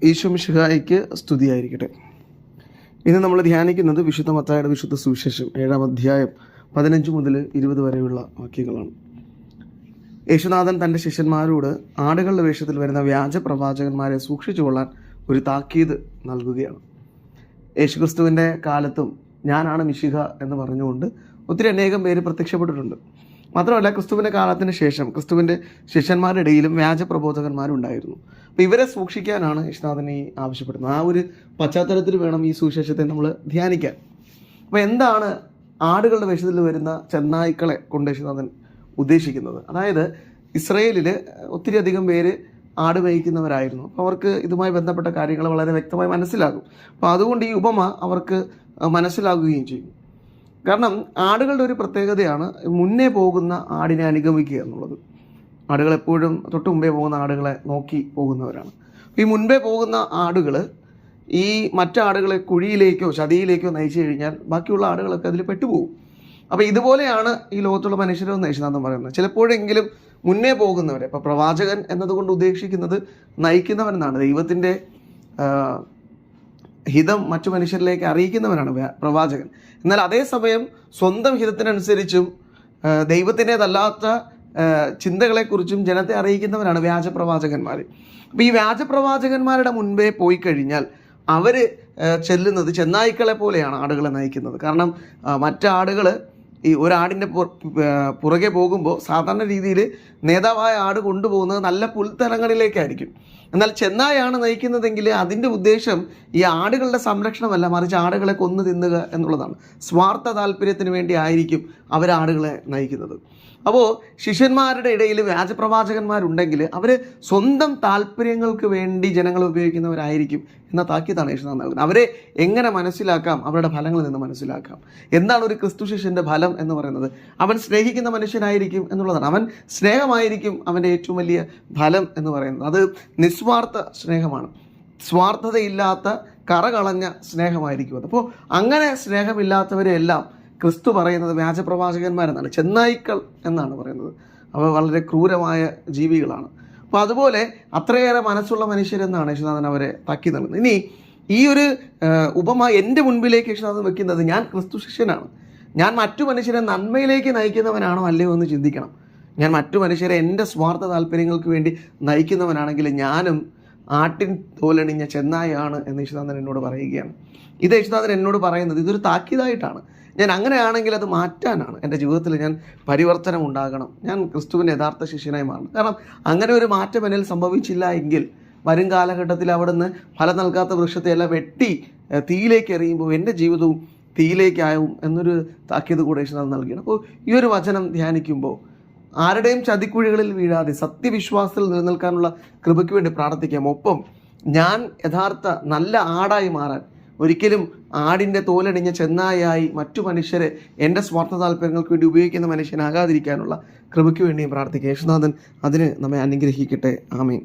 ഈശോ മിശിഹായ്ക്ക് സ്തുതിയായിരിക്കട്ടെ. ഇന്ന് നമ്മൾ ധ്യാനിക്കുന്നത് വിശുദ്ധ മത്തായിയുടെ വിശുദ്ധ സുവിശേഷം 7-ാം അധ്യായം 15 മുതൽ 20 വരെയുള്ള വാക്യങ്ങളാണ്. യേശുനാഥൻ തൻ്റെ ശിഷ്യന്മാരോട് ആടുകളുടെ വേഷത്തിൽ വരുന്ന വ്യാജ പ്രവാചകന്മാരെ സൂക്ഷിച്ചുകൊള്ളാൻ ഒരു താക്കീത് നൽകുകയാണ്. യേശുക്രിസ്തുവിൻ്റെ കാലത്തും ഞാനാണ് മിശിഹ എന്ന് പറഞ്ഞുകൊണ്ട് ഒത്തിരി അനേകം പേര് പ്രത്യക്ഷപ്പെട്ടിട്ടുണ്ട്. മാത്രമല്ല, ക്രിസ്തുവിൻ്റെ കാലത്തിന് ശേഷം ക്രിസ്തുവിൻ്റെ ശിഷ്യന്മാരുടെ ഇടയിലും വ്യാജ പ്രബോധകന്മാരുണ്ടായിരുന്നു. അപ്പോൾ ഇവരെ സൂക്ഷിക്കാനാണ് യേശുനാഥൻ ഈ ആവശ്യപ്പെടുന്നത്. ആ ഒരു പശ്ചാത്തലത്തിൽ വേണം ഈ സുവിശേഷത്തെ നമ്മൾ ധ്യാനിക്കാൻ. അപ്പോൾ എന്താണ് ആടുകളുടെ വേഷത്തിൽ വരുന്ന ചെന്നായ്ക്കളെ കൊണ്ട് യേശുനാഥൻ ഉദ്ദേശിക്കുന്നത്? അതായത് ഇസ്രയേലിൽ ഒത്തിരി അധികം പേര് ആട് മേയ്ക്കുന്നവരായിരുന്നു. അപ്പോൾ അവർക്ക് ഇതുമായി ബന്ധപ്പെട്ട കാര്യങ്ങൾ വളരെ വ്യക്തമായി മനസ്സിലാകും. അപ്പോൾ അതുകൊണ്ട് ഈ ഉപമ അവർക്ക് മനസ്സിലാകുകയും ചെയ്യും. കാരണം ആടുകളുടെ ഒരു പ്രത്യേകതയാണ് മുന്നേ പോകുന്ന ആടിനെ അനുഗമിക്കുക എന്നുള്ളത്. ആടുകൾ എപ്പോഴും തൊട്ട് മുമ്പേ പോകുന്ന ആടുകളെ നോക്കി പോകുന്നവരാണ്. ഈ മുൻപേ പോകുന്ന ആടുകൾ ഈ മറ്റാടുകളെ കുഴിയിലേക്കോ ചതിയിലേക്കോ നയിച്ചു കഴിഞ്ഞാൽ ബാക്കിയുള്ള ആടുകളൊക്കെ അതിൽ പെട്ടുപോകും. അപ്പോൾ ഇതുപോലെയാണ് ഈ ലോകത്തുള്ള മനുഷ്യരെന്ന് യേശുനാഥൻ പറയുന്നത്. ചിലപ്പോഴെങ്കിലും മുന്നേ പോകുന്നവരെ, ഇപ്പോൾ പ്രവാചകൻ എന്നതുകൊണ്ട് ഉദ്ദേശിക്കുന്നത് നയിക്കുന്നവരെന്നാണ്. ദൈവത്തിൻ്റെ ഹിതം മറ്റു മനുഷ്യരിലേക്ക് അറിയിക്കുന്നവനാണ് പ്രവാചകൻ. എന്നാൽ അതേസമയം സ്വന്തം ഹിതത്തിനനുസരിച്ചും ദൈവത്തിൻ്റെതല്ലാത്ത ചിന്തകളെക്കുറിച്ചും ജനത്തെ അറിയിക്കുന്നവരാണ് വ്യാജപ്രവാചകന്മാർ. അപ്പോൾ ഈ വ്യാജപ്രവാചകന്മാരുടെ മുൻപേ പോയി കഴിഞ്ഞാൽ അവർ ചെല്ലുന്നത് ചെന്നായ്ക്കളെ പോലെയാണ് ആടുകളെ നയിക്കുന്നത്. കാരണം മറ്റാടുകൾ ഈ ഒരാടിൻ്റെ പുറകെ പോകുമ്പോൾ സാധാരണ രീതിയിൽ നേതാവായ ആട് കൊണ്ടുപോകുന്നത് നല്ല പുൽത്തലങ്ങളിലേക്കായിരിക്കും. എന്നാൽ ചെന്നായാണ് നയിക്കുന്നതെങ്കിൽ അതിൻ്റെ ഉദ്ദേശം ഈ ആടുകളുടെ സംരക്ഷണമല്ല, മറിച്ച് ആടുകളെ കൊന്നു തിന്നുക എന്നുള്ളതാണ്. സ്വാർത്ഥ താല്പര്യത്തിന് വേണ്ടി ആയിരിക്കും അവരാടുകളെ നയിക്കുന്നത്. അപ്പോൾ ശിഷ്യന്മാരുടെ ഇടയിൽ വ്യാജപ്രവാചകന്മാരുണ്ടെങ്കിൽ അവർ സ്വന്തം താല്പര്യങ്ങൾക്ക് വേണ്ടി ജനങ്ങളെ ഉപയോഗിക്കുന്നവരായിരിക്കും എന്ന താക്കീതാണ് യേശുനാഥൻ നൽകുന്നത്. അവരെ എങ്ങനെ മനസ്സിലാക്കാം? അവരുടെ ഫലങ്ങളിൽ നിന്ന് മനസ്സിലാക്കാം. എന്താണ് ഒരു ക്രിസ്തു ശിഷ്യൻ്റെ ഫലം എന്ന് പറയുന്നത്? അവൻ സ്നേഹിക്കുന്ന മനുഷ്യനായിരിക്കും എന്നുള്ളതാണ്. അവൻ സ്നേഹമായിരിക്കും അവൻ്റെ ഏറ്റവും വലിയ ഫലം എന്ന് പറയുന്നത്. അത് നിസ്വാർത്ഥ സ്നേഹമാണ്, സ്വാർത്ഥതയില്ലാത്ത കറകളഞ്ഞ സ്നേഹമായിരിക്കും അത്. അപ്പോൾ അങ്ങനെ സ്നേഹമില്ലാത്തവരെല്ലാം ക്രിസ്തു പറയുന്നത് വ്യാജപ്രവാചകന്മാരെന്നാണ്, ചെന്നായ്ക്കൾ എന്നാണ് പറയുന്നത്. അവ വളരെ ക്രൂരമായ ജീവികളാണ്. അപ്പോൾ അതുപോലെ അത്രയേറെ മനസ്സുള്ള മനുഷ്യരെന്നാണ് യേശുനാഥൻ അവരെ താക്കി നൽകുന്നത്. ഇനി ഈ ഒരു ഉപമ എൻ്റെ മുൻപിലേക്ക് യേശുനാഥൻ വെക്കുന്നത്, ഞാൻ ക്രിസ്തു ശിഷ്യനാണ്, ഞാൻ മറ്റു മനുഷ്യരെ നന്മയിലേക്ക് നയിക്കുന്നവനാണോ അല്ലയോ എന്ന് ചിന്തിക്കണം. ഞാൻ മറ്റു മനുഷ്യരെ എൻ്റെ സ്വാർത്ഥ താല്പര്യങ്ങൾക്ക് വേണ്ടി നയിക്കുന്നവനാണെങ്കിൽ ഞാനും ആട്ടിൻ തോലണിഞ്ഞ ചെന്നായാണ് എന്ന് യേശുനാഥൻ എന്നോട് പറയുകയാണ്. ഇത് യേശുനാഥൻ എന്നോട് പറയുന്നത് ഇതൊരു താക്കീതായിട്ടാണ്. ഞാൻ അങ്ങനെയാണെങ്കിൽ അത് മാറ്റാനാണ്. എൻ്റെ ജീവിതത്തിൽ ഞാൻ പരിവർത്തനം ഉണ്ടാകണം, ഞാൻ ക്രിസ്തുവിൻ്റെ യഥാർത്ഥ ശിഷ്യനായി മാറണം. കാരണം അങ്ങനെ ഒരു മാറ്റം എന്നിൽ സംഭവിച്ചില്ല എങ്കിൽ വരും കാലഘട്ടത്തിൽ അവിടുന്ന് ഫലം നൽകാത്ത വൃക്ഷത്തെ എല്ലാം വെട്ടി തീയിലേക്ക് എറിയുമ്പോൾ എൻ്റെ ജീവിതവും തീയിലേക്കാവും എന്നൊരു താക്കീത് കൂടെ യേശുനാഥൻ നൽകിയാണ്. അപ്പോൾ ഈ ഒരു വചനം ധ്യാനിക്കുമ്പോൾ ആരുടെയും ചതിക്കുഴികളിൽ വീഴാതെ സത്യവിശ്വാസത്തിൽ നിലനിൽക്കാനുള്ള കൃപയ്ക്ക് വേണ്ടി പ്രാർത്ഥിക്കാം. ഒപ്പം ഞാൻ യഥാർത്ഥ നല്ല ആടായി മാറാൻ, ഒരിക്കലും ആടിൻ്റെ തോലണിഞ്ഞ ചെന്നായായി മറ്റു മനുഷ്യരെ എൻ്റെ സ്വാർത്ഥ താല്പര്യങ്ങൾക്ക് വേണ്ടി ഉപയോഗിക്കുന്ന മനുഷ്യനാകാതിരിക്കാനുള്ള കൃപയ്ക്ക് വേണ്ടിയും പ്രാർത്ഥിക്കാം. യേശുനാഥൻ അതിന് നമ്മെ അനുഗ്രഹിക്കട്ടെ. ആമേൻ.